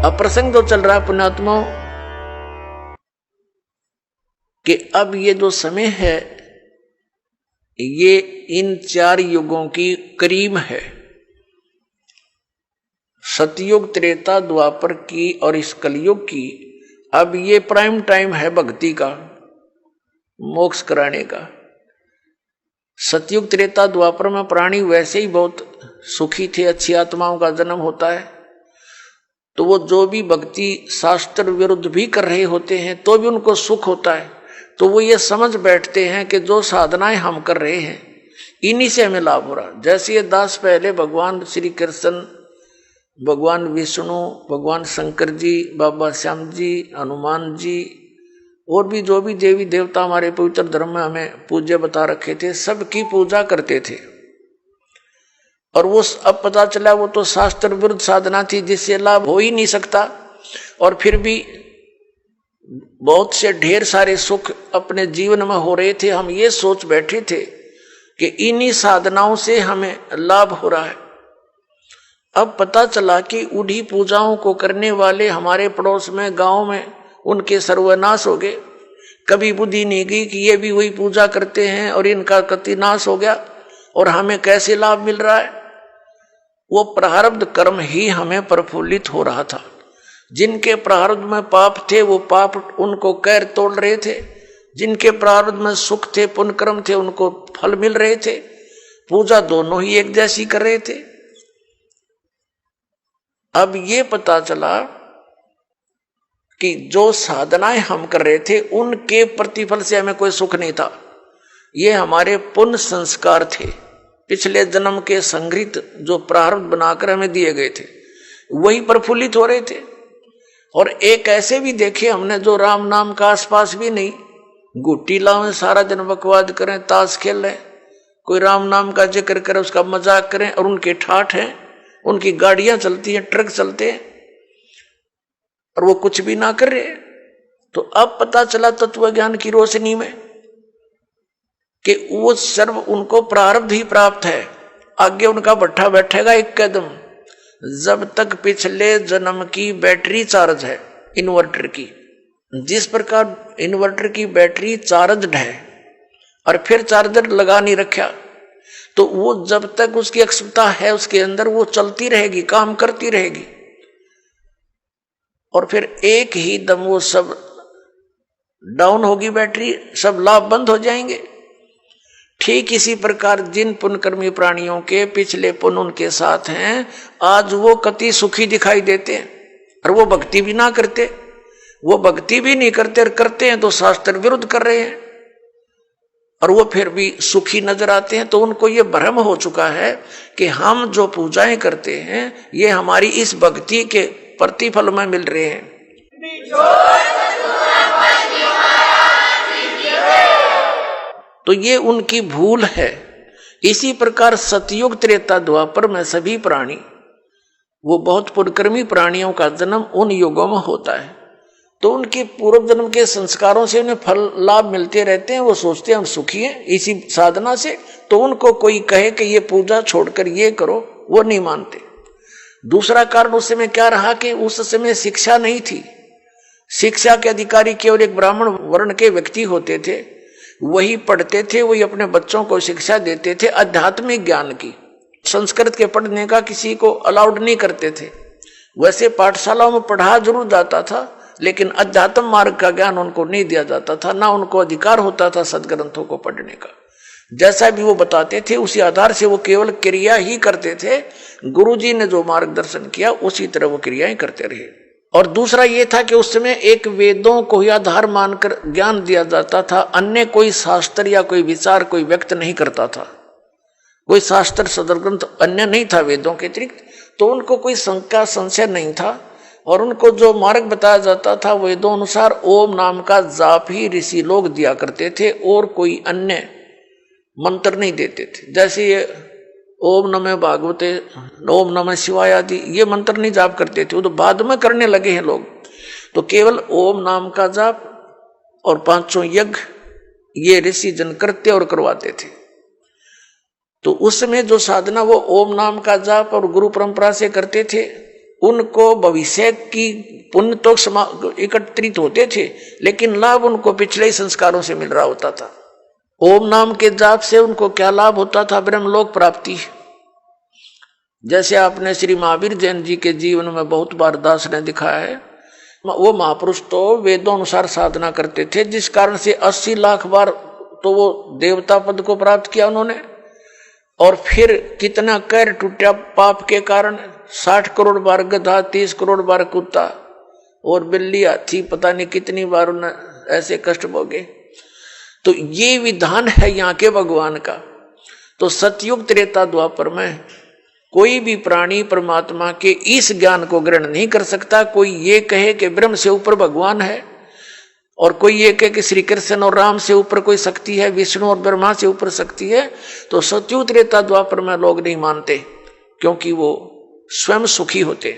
अब प्रसंग तो चल रहा है पुण्यात्माओं कि अब ये जो समय है ये इन 4 युगों की करीब है, सतयुग, त्रेता, द्वापर की और इस कलयुग की। अब ये प्राइम टाइम है भक्ति का, मोक्ष कराने का। सतयुग, त्रेता, द्वापर में प्राणी वैसे ही बहुत सुखी थे, अच्छी आत्माओं का जन्म होता है, तो वो जो भी भक्ति शास्त्र विरुद्ध भी कर रहे होते हैं तो भी उनको सुख होता है। तो वो ये समझ बैठते हैं कि जो साधनाएं हम कर रहे हैं इन्हीं से हमें लाभ हो रहा। जैसे ये दास पहले भगवान श्री कृष्ण, भगवान विष्णु, भगवान शंकर जी, बाबा श्याम जी, हनुमान जी और भी जो भी देवी देवता हमारे पवित्र धर्म में हमें पूज्य बता रखे थे, सबकी पूजा करते थे। और वो अब पता चला वो तो शास्त्र विरुद्ध साधना थी जिससे लाभ हो ही नहीं सकता, और फिर भी बहुत से ढेर सारे सुख अपने जीवन में हो रहे थे। हम ये सोच बैठे थे कि इन्हीं साधनाओं से हमें लाभ हो रहा है। अब पता चला कि उन्हीं पूजाओं को करने वाले हमारे पड़ोस में, गांव में, उनके सर्वनाश हो गए। कभी बुद्धि नहीं गई कि ये भी वही पूजा करते हैं और इनका कति नाश हो गया और हमें कैसे लाभ मिल रहा है। वो प्रारब्ध कर्म ही हमें प्रफुल्लित हो रहा था। जिनके प्रारब्ध में पाप थे वो पाप उनको कैर तोड़ रहे थे, जिनके प्रारब्ध में सुख थे, पुण्य कर्म थे, उनको फल मिल रहे थे। पूजा दोनों ही एक जैसी कर रहे थे। अब ये पता चला कि जो साधनाएं हम कर रहे थे उनके प्रतिफल से हमें कोई सुख नहीं था। ये हमारे पुण्य संस्कार थे, पिछले जन्म के संग्रहित जो प्रारब्ध बनाकर हमें दिए गए थे वही प्रफुल्लित हो रहे थे। और एक ऐसे भी देखे हमने जो राम नाम का आसपास भी नहीं, गुट्टी लावें, सारा दिन बकवाद करें, ताश खेल रहे, कोई राम नाम का जिक्र करे, उसका मजाक करें, और उनके ठाठ हैं, उनकी गाड़ियां चलती हैं, ट्रक चलते हैं, और वो कुछ भी ना कर रहे। तो अब पता चला तत्व ज्ञान की रोशनी में कि वो सर्व उनको प्रारब्ध ही प्राप्त है। आगे उनका भट्ठा बैठेगा एक कदम, जब तक पिछले जन्म की बैटरी चार्ज है इन्वर्टर की। जिस प्रकार इन्वर्टर की बैटरी चार्ज है और फिर चार्जर लगा नहीं रखा, तो वो जब तक उसकी अक्षमता है उसके अंदर वो चलती रहेगी, काम करती रहेगी, और फिर एक ही दम वो सब डाउन होगी बैटरी, सब लाभ बंद हो जाएंगे। ठीक इसी प्रकार जिन पुण्यकर्मी प्राणियों के पिछले पुण्य उनके साथ हैं, आज वो कति सुखी दिखाई देते हैं, और वो भक्ति भी ना करते, वो भक्ति भी नहीं करते, और करते हैं तो शास्त्र विरुद्ध कर रहे हैं, और वो फिर भी सुखी नजर आते हैं। तो उनको ये भ्रम हो चुका है कि हम जो पूजाएं करते हैं ये हमारी इस भक्ति के प्रतिफल में मिल रहे हैं। तो ये उनकी भूल है। इसी प्रकार सतयुग, त्रेता, द्वापर में सभी प्राणी, वो बहुत पुण्यकर्मी प्राणियों का जन्म उन युगों में होता है। तो उनके पूर्व जन्म के संस्कारों से उन्हें फल लाभ मिलते रहते हैं। वो सोचते हैं हम सुखी हैं इसी साधना से। तो उनको कोई कहे कि ये पूजा छोड़कर ये करो, वो नहीं मानते। दूसरा कारण उस समय क्या रहा कि उस समय शिक्षा नहीं थी। शिक्षा के अधिकारी केवल एक ब्राह्मण वर्ण के व्यक्ति होते थे, वही पढ़ते थे, वही अपने बच्चों को शिक्षा देते थे आध्यात्मिक ज्ञान की। संस्कृत के पढ़ने का किसी को अलाउड नहीं करते थे। वैसे पाठशालाओं में पढ़ा जरूर जाता था, लेकिन अध्यात्म मार्ग का ज्ञान उनको नहीं दिया जाता था, ना उनको अधिकार होता था सदग्रंथों को पढ़ने का। जैसा भी वो बताते थे उसी आधार से वो केवल क्रिया ही करते थे। गुरुजी ने जो मार्गदर्शन किया उसी तरह वो क्रियाएं करते रहे। और दूसरा ये था कि उस समय एक वेदों को ही आधार मानकर ज्ञान दिया जाता था, अन्य कोई शास्त्र या कोई विचार कोई व्यक्त नहीं करता था। कोई शास्त्र सदग्रंथ अन्य नहीं था वेदों के अतिरिक्त। तो उनको कोई शंका संशय नहीं था, और उनको जो मार्ग बताया जाता था वेदों अनुसार ओम नाम का जाप ही ऋषि लोग दिया करते थे, और कोई अन्य मंत्र नहीं देते थे। जैसे ये ओम नमः भागवते, ओम नमः शिवाय आदि ये मंत्र नहीं जाप करते थे, वो तो बाद में करने लगे हैं लोग। तो केवल ओम नाम का जाप और 5 यज्ञ ये ऋषि जन करते और करवाते थे। तो उस समय जो साधना वो ओम नाम का जाप और गुरु परंपरा से करते थे, उनको भविष्य की पुण्य तो एकत्रित होते थे, लेकिन लाभ उनको पिछले संस्कारों से मिल रहा होता था। ओम नाम के जाप से उनको क्या लाभ होता था? ब्रह्मलोक प्राप्ति। जैसे आपने श्री महावीर जैन जी के जीवन में बहुत बार दास ने दिखाया है, वो महापुरुष तो वेदों अनुसार साधना करते थे, जिस कारण से 80 लाख बार तो वो देवता पद को प्राप्त किया उन्होंने। और फिर कितना कैर टूटा पाप के कारण, 60 करोड़ बार गधा, 30 करोड़ बार कुत्ता और बिल्ली हाथी, पता नहीं कितनी बार उन्हें ऐसे कष्ट भोगे। तो ये विधान है यहाँ के भगवान का। तो सतयुग त्रेता द्वापर में कोई भी प्राणी परमात्मा के इस ज्ञान को ग्रहण नहीं कर सकता। कोई ये कहे कि ब्रह्म से ऊपर भगवान है, और कोई ये कहे कि श्री कृष्ण और राम से ऊपर कोई शक्ति है, विष्णु और ब्रह्मा से ऊपर शक्ति है, तो सतयुग त्रेता द्वापर में लोग नहीं मानते, क्योंकि वो स्वयं सुखी होते।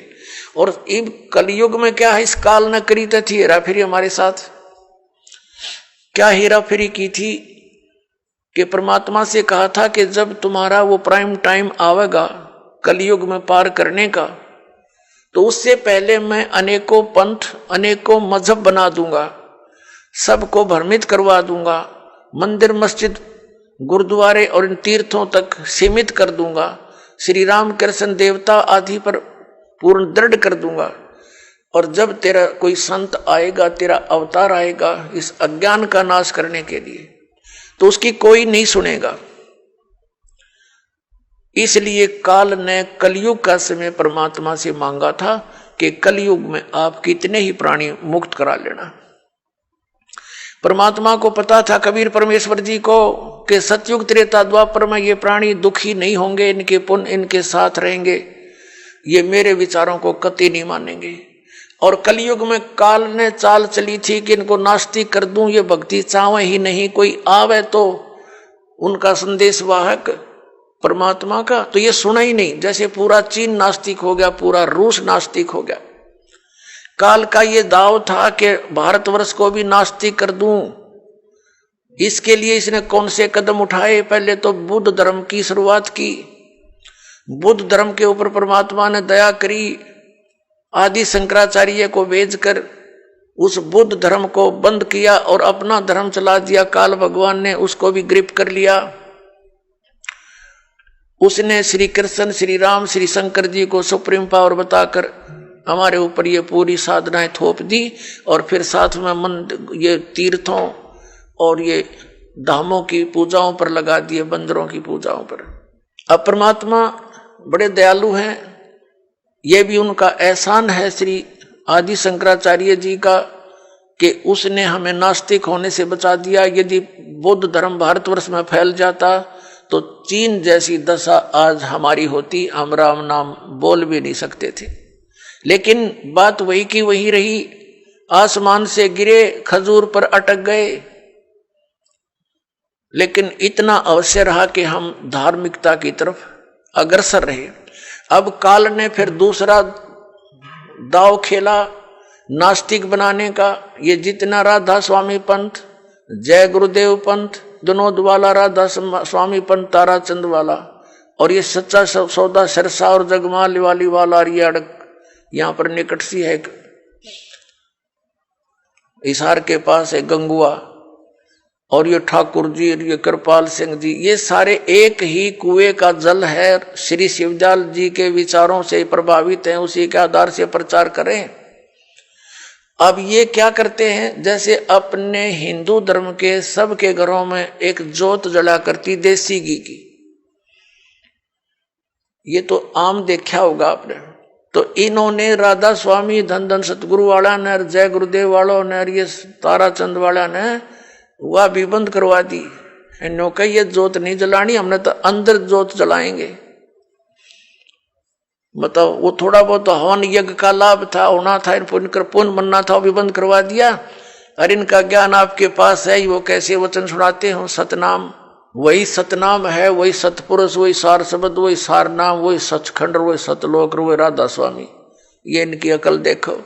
और इन कलयुग में क्या है, इस काल न करी थी हेरा फेरी हमारे साथ। क्या हेरा फेरी की थी कि परमात्मा से कहा था कि जब तुम्हारा वो प्राइम टाइम आवेगा कलयुग में पार करने का, तो उससे पहले मैं अनेकों पंथ, अनेकों मजहब बना दूंगा, सबको भ्रमित करवा दूंगा, मंदिर मस्जिद गुरुद्वारे और इन तीर्थों तक सीमित कर दूंगा, श्री राम कृष्ण देवता आदि पर पूर्ण दृढ़ कर दूंगा। और जब तेरा कोई संत आएगा, तेरा अवतार आएगा इस अज्ञान का नाश करने के लिए, तो उसकी कोई नहीं सुनेगा। इसलिए काल ने कलयुग का समय परमात्मा से मांगा था कि कलयुग में आप कितने ही प्राणी मुक्त करा लेना। परमात्मा को पता था, कबीर परमेश्वर जी को, कि सतयुग त्रेता द्वापर में ये प्राणी दुखी नहीं होंगे, इनके पुण्य इनके साथ रहेंगे, ये मेरे विचारों को कतई नहीं मानेंगे। और कलयुग में काल ने चाल चली थी कि इनको नास्तिक कर दूं, ये भक्ति चाहे ही नहीं, कोई आवे तो उनका संदेश वाहक परमात्मा का, तो ये सुना ही नहीं। जैसे पूरा चीन नास्तिक हो गया, पूरा रूस नास्तिक हो गया। काल का ये दाव था कि भारतवर्ष को भी नास्तिक कर दूं। इसके लिए इसने कौन से कदम उठाए? पहले तो बुद्ध धर्म की शुरुआत की। बुद्ध धर्म के ऊपर परमात्मा ने दया करी, आदि शंकराचार्य को भेजकर उस बुद्ध धर्म को बंद किया और अपना धर्म चला दिया। काल भगवान ने उसको भी ग्रिप कर लिया। उसने श्री कृष्ण, श्री राम, श्री शंकर जी को सुप्रीम पावर बताकर हमारे ऊपर ये पूरी साधनाएं थोप दी, और फिर साथ में मंदिर, ये तीर्थों और ये धामों की पूजाओं पर लगा दिए, बंदरों की पूजाओं पर। अब परमात्मा बड़े दयालु हैं, ये भी उनका एहसान है श्री आदि शंकराचार्य जी का कि उसने हमें नास्तिक होने से बचा दिया। यदि बौद्ध धर्म भारतवर्ष में फैल जाता तो चीन जैसी दशा आज हमारी होती, हम राम नाम बोल भी नहीं सकते थे। लेकिन बात वही की वही रही, आसमान से गिरे, खजूर पर अटक गए। लेकिन इतना अवश्य रहा कि हम धार्मिकता की तरफ अग्रसर रहे। अब काल ने फिर दूसरा दाव खेला नास्तिक बनाने का। ये जितना राधा स्वामी पंथ, जय गुरुदेव पंथ, विनोद वाला, राधा स्वामी पंथ, ताराचंद वाला, और ये सच्चा सौदा सरसा और जगमाल वाली वाला, और ये अड़क यहाँ पर निकट सी है हिसार के पास है गंगुआ, और ये ठाकुर जी और ये कृपाल सिंह जी, ये सारे एक ही कुएं का जल है। श्री शिवजाल जी के विचारों से प्रभावित हैं, उसी के आधार से प्रचार करें। अब ये क्या करते हैं, जैसे अपने हिंदू धर्म के सबके घरों में एक जोत जला करती देसी घी की, ये तो आम देखा होगा आपने। तो इन्होंने राधा स्वामी, धन धन सतगुरु वाला ने, जय गुरुदेव वालों ने, ये ताराचंद वाला ने वह भी बंद करवा दी। इन्हों का ये जोत नहीं जलानी, हमने तो अंदर जोत जलाएंगे। बताओ, वो थोड़ा बहुत हवन यज्ञ का लाभ था, होना था, पुण्य बनना था, वो भी बंद करवा दिया। और इनका ज्ञान आपके पास है, वो कैसे वचन सुनाते हो, सतनाम, वही सतनाम है, वही सतपुरुष, वही सार शब्द, वही सार नाम, वही सचखंड, वही सतलोक, वही राधा स्वामी। ये इनकी अकल देखो।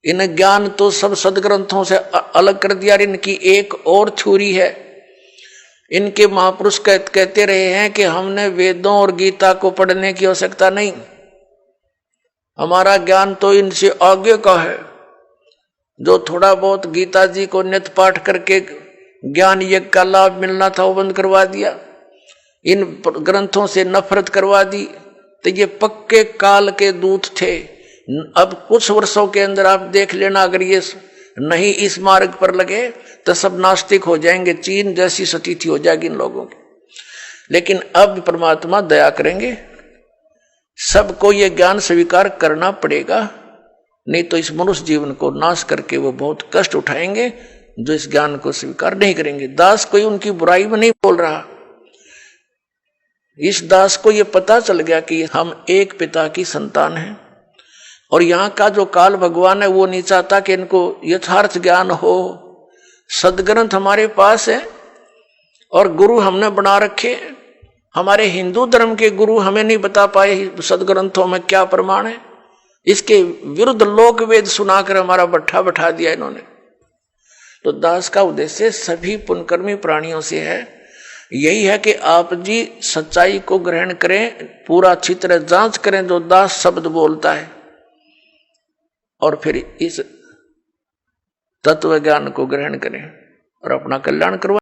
इन ज्ञान तो सब सदग्रंथों से अलग कर दिया। इनकी एक और छुरी है। इनके महापुरुष कहते रहे हैं कि हमने वेदों और गीता को पढ़ने की आवश्यकता नहीं, हमारा ज्ञान तो इनसे आगे का है। जो थोड़ा बहुत गीता जी को नित्य पाठ करके ज्ञान यज्ञ का लाभ मिलना था वो बंद करवा दिया, इन ग्रंथों से नफरत करवा दी। तो ये पक्के काल के दूत थे। अब कुछ वर्षों के अंदर आप देख लेना, अगर ये नहीं इस मार्ग पर लगे तो सब नास्तिक हो जाएंगे, चीन जैसी स्थिति हो जाएगी इन लोगों की। लेकिन अब परमात्मा दया करेंगे, सबको ये ज्ञान स्वीकार करना पड़ेगा, नहीं तो इस मनुष्य जीवन को नाश करके वो बहुत कष्ट उठाएंगे जो इस ज्ञान को स्वीकार नहीं करेंगे। दास कोई उनकी बुराई में नहीं बोल रहा, इस दास को ये पता चल गया कि हम एक पिता की संतान हैं, और यहाँ का जो काल भगवान है वो नहीं चाहता कि इनको यथार्थ ज्ञान हो। सदग्रंथ हमारे पास है और गुरु हमने बना रखे। हमारे हिंदू धर्म के गुरु हमें नहीं बता पाए सदग्रंथों में क्या प्रमाण है, इसके विरुद्ध लोक वेद सुनाकर हमारा बट्ठा बैठा दिया इन्होंने। तो दास का उद्देश्य सभी पुण्यकर्मी प्राणियों से है, यही है कि आप जी सच्चाई को ग्रहण करें, पूरा अच्छी तरह जांच करें जो दास शब्द बोलता है, और फिर इस तत्व ज्ञान को ग्रहण करें और अपना कल्याण करवा।